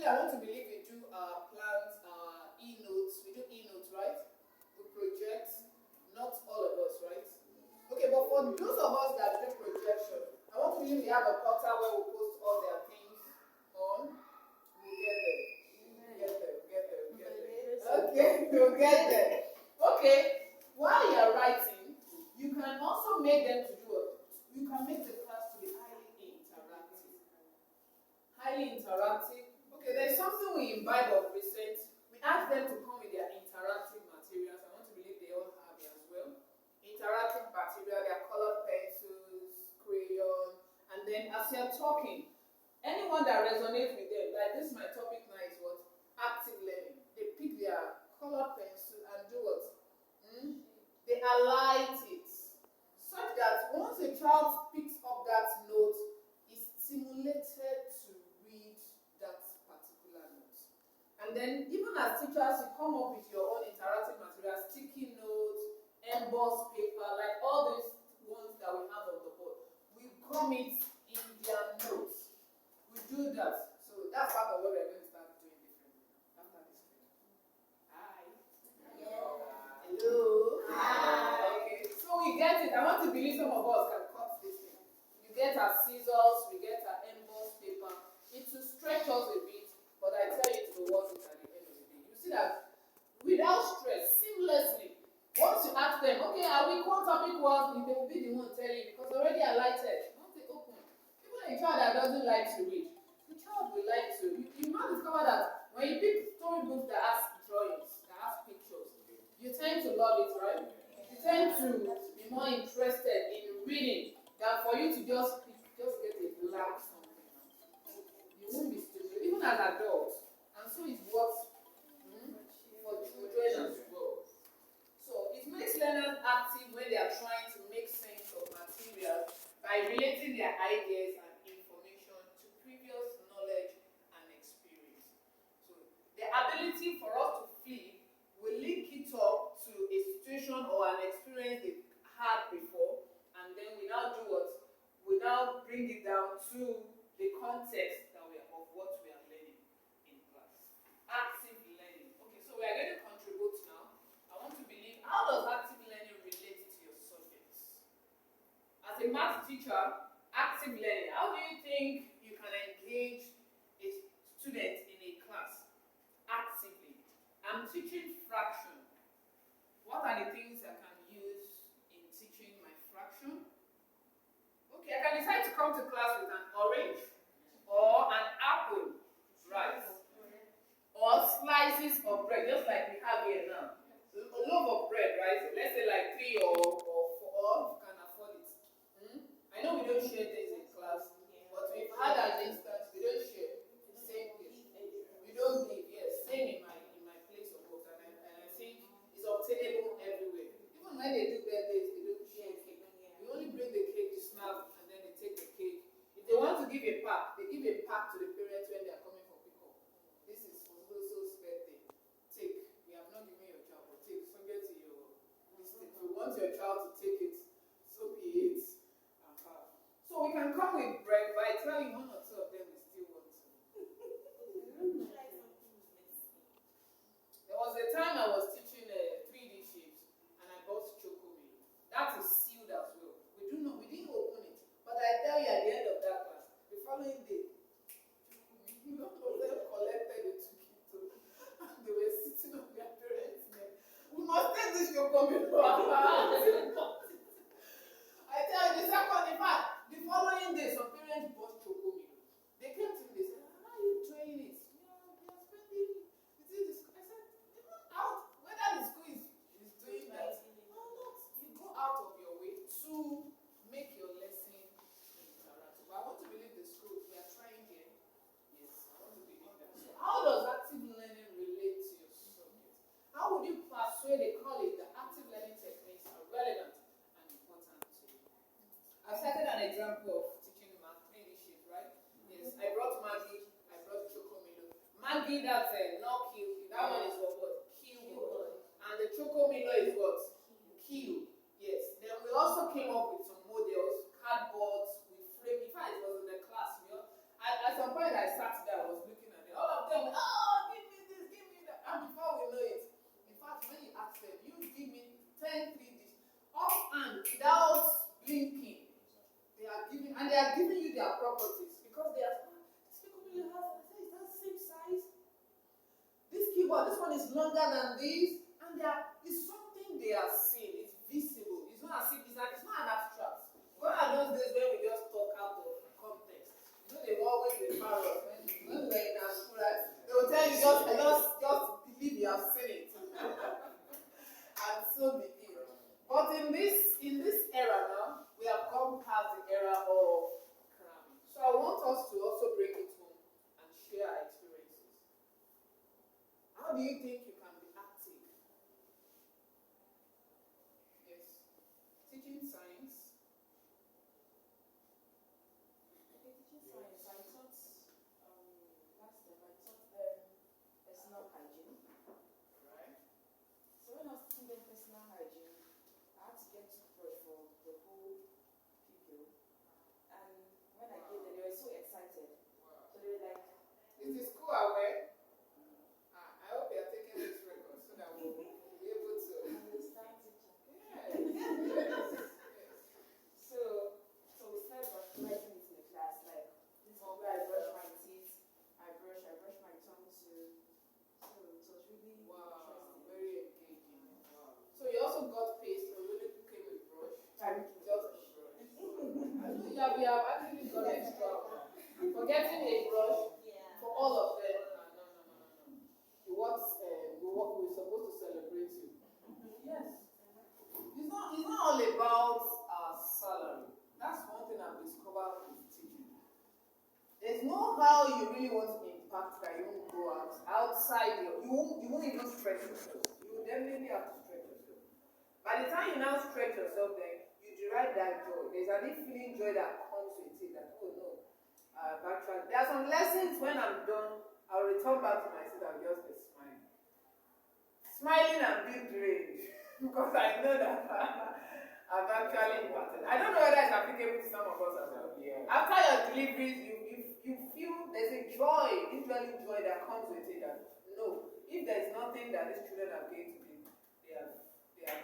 Usually, I want to believe we do our plans, our e-notes. We do e-notes, right? We project. Not all of us, right? Okay, but for those of us that do projection, I want to believe we have a portal where we post all their things on. We'll get there. Okay, we'll get there. Okay, while you're writing, you can also make them to do it. You can make the class to be highly interactive. Highly interactive. Okay, there's something we imbibe of recent. We ask them to come with their interactive materials. I want to believe they all have it as well. Interactive material, their colored pencils, crayon, and then as you're talking, anyone that resonates with them, like this, my topic now is what? Active learning. They pick their colored pencil and do what? They alight it, such that once a child picks up that note, is stimulated to read that particular note. And then, even as teachers, you come up with your own interactive materials, sticky notes, embossed paper, like all these ones that we have on the board. We come it in their notes. We do that. So that's part of what we're going to start doing differently after this training. Hi. Hello. Hi. Okay. So we get it. I want to believe some of us can cut this thing. You get our scissors, we get our embossed paper. It will stretch us a bit, but I tell you it will worth it at the end of the day. You see that without stress, seamlessly. Once you ask them, okay, are we what topic was, they will be the one telling you because already highlighted. Once they open, even a child that doesn't like to read, the child will like to. You might discover that when you pick storybooks that has drawings, that has pictures, you tend to love it, right? You tend to be more interested in reading than for you to just get a blank something. You won't be stupid, even as adults. And so it works for children as well. So it makes learners active when they are trying to make sense of material by relating their ideas and information to previous knowledge and experience. So the ability for us to flip will link it up to a situation or an experience they've had before, and then we now do what? We now bring it down to the context that of what we are learning in class. Active learning. Okay, so we are going to contribute now. I want to believe, how does active learning relate to your subjects? As a math teacher, active learning, how do you think you can engage a student in a class actively? I'm teaching fraction. What are the things I can use in teaching my fraction? Okay, I can decide to come to class with an orange or an apple, right? Or slices of bread, just like we have here now. A loaf of bread, right? Let's say like 3 or 4, you can afford it. I know we don't share things in class, but we've had an instance, we don't share. Same place. We don't give, yes. Same in my place of work, and I think it's obtainable everywhere. Even when they do birthdays, they don't share cake. We only bring the cake to snap, and then they take the cake. If they want to give a pack, they give a pack to the parents when they are coming for pickup. This is for so-so's birthday. Take. We have not given your child, but take. Subject to your mistake. If you want your child to take it, so be it. So we can come with bread, but I tell you, 1 or 2 of them we still want to. There was a time I was teaching 3D shapes, and I bought chocomilk. That is sealed as well. We didn't open it, but I tell you, at the end of that class, the following day, all of them collected it, took it to, and they were sitting on their parents' neck. We must take this chocomilk. I tell you, the second, in fact, the following day, some parents bought chocomilk. They came to me, they said, how are you doing it? We are spending, this. I said, even out, whether the school is doing that or not, you go out of your way to make your lesson interactive. But I want to believe the schools, we are trying here. Yes, I want to believe that. So how does active learning relate to your subject? How would you persuade a colleague that active learning techniques are relevant and important to you? I've cited an example of teaching math, 3D shape, right? Yes, I brought Maggie, I brought Chocomilo. Maggie, that's not Q. That one is what? Q. And the Chocomilo is what? Q. Yes. Then we also came up with some models, cardboards, we framed. In fact, it was in the class. At some point, I sat there, I was looking at it. All of them is longer than this, and it's something they are seeing. It's visible. It's not as if it's not an abstract. What are those days when we just talk out of context? You know, they always refer us when we were in our school, right? They will tell you just believe you have seen it, and so be it. But in this era now, we have come past the era of cramming. So I want us to also bring it home and share our experiences. How do you think you can be active? Yes. Teaching science. Teaching science, I taught last time I taught them personal hygiene. Right. So when I was teaching them personal hygiene, I had to get toothbrush for the whole pupil. And when I gave them, they were so excited. Wow. So they were like, Is the school aware? I hope you are taking this record so that we'll be able to understand teacher. Yes. So we started writing it in the class, like this is where I brush my teeth, I brush my tongue too. So it was really Wow, interesting. very engaging. Wow. So you also got paste, or you only came with brush? I Just brush. Yeah, we have actually got extra for getting a brush for all of them. No. We're supposed to celebrate you. Yes. It's not all about our salary. That's one thing I've discovered with teaching. There's no how you really want to impact that you won't go outside you won't even stretch yourself. You will definitely have to stretch yourself. By the time you now stretch yourself, then you derive that joy. There's an feeling joy that comes with it that, oh no, actually, there are some lessons when I'm done, I'll return back to my seat and just be smiling. Smiling and being drained. Because I know that I've actually impacted. I don't know whether it's applicable to some of us as well. Yeah. After your deliveries, you feel there's a joy, literally joy that comes with it. That no, if there's nothing that these children are going to do, they are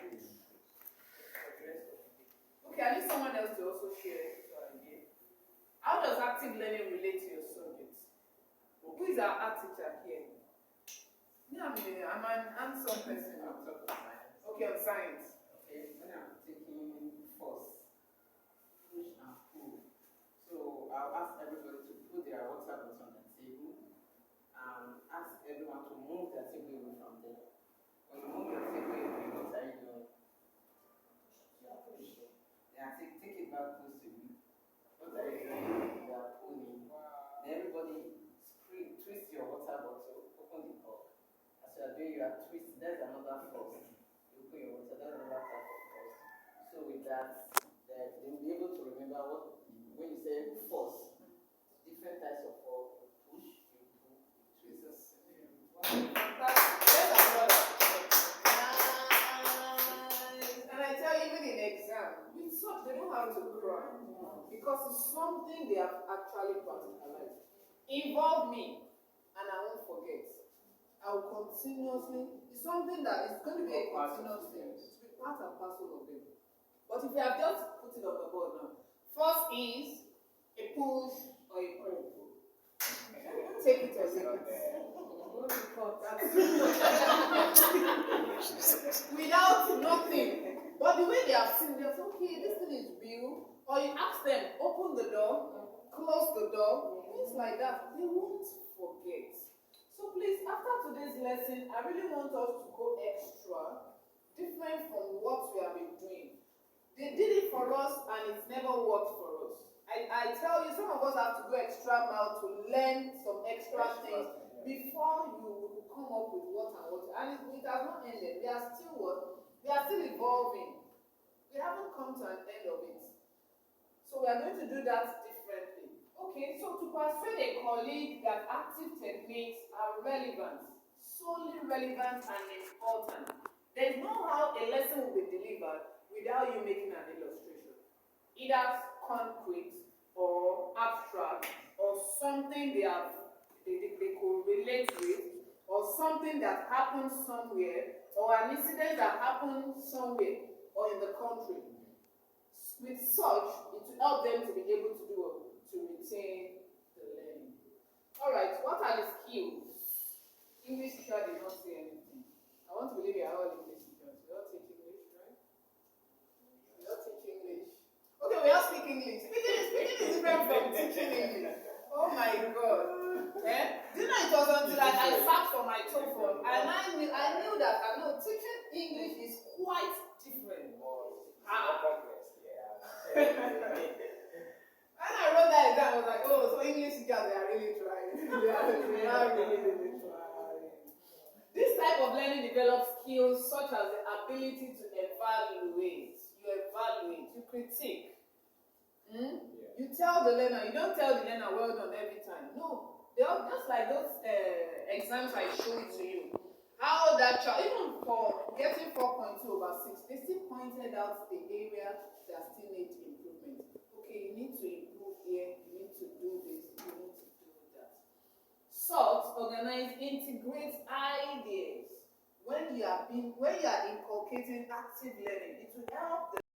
good. Okay, I need someone else to also share your idea. How does active learning relate to your subjects? Who is our art teacher here? Yeah, I'm an hands-on person. I'm talking science. Okay, on science. Okay, when I'm taking force, push and pull. So I'll ask everybody to put their water bottles on the table and ask everyone to move their table away from them. When you move your table away, what are you doing? You are pushing. Then take it back close to you. What are you doing? You are pulling. Wow. Then everybody twist your water bottle, open the cork. As you are doing, you are twisting. There's another force. You open your water, there's another type of force. So with that, they will be able to remember when you say force, different types of force. You push, you pull, you twist. And I tell you, even in exam, with such they don't have to cry because it's something they have actually practicalized. Involve me, and I won't forget. I will continuously. It's something that is going to be a continuous thing. It will be part and parcel of them. But if you have just put it on the board now, first is a push or a pull. Take it or leave it. Without nothing. But the way they have seen, they're okay, this thing is real. Or you ask them, open the door, close the door, things like that. They won't forget. So please, after today's lesson, I really want us to go extra, different from what we have been doing. They did it for us and it's never worked for us. I tell you, some of us have to go extra mile to learn some extra things before you come up with what and what. And it has not ended. We are still what? We are still evolving. We haven't come to an end of it. So we are going to do that differently. Okay, so to persuade a colleague that active techniques are relevant, solely relevant and important, there is no how a lesson will be delivered without you making an illustration. Either concrete or abstract or something they could relate with, or something that happened somewhere, or an incident that happened somewhere or in the country. With such, it will help them to be able to retain the learning. Alright, what are the skills? English teacher did not say anything. that I know teaching English is quite different. More complex, yeah. When I wrote that exam, I was like, oh, so English teachers, they are really trying. they are really trying. This type of learning develops skills such as the ability to evaluate. You evaluate, you critique. Yeah. You tell the learner, you don't tell the learner, well done every time. No. They are just like those exams I showed to you. How that child, even for getting 4.2/6, they still pointed out the area that still needs improvement. Okay, you need to improve here, you need to do this, you need to do that. Sort, organize, integrate ideas. When you are inculcating active learning, it will help the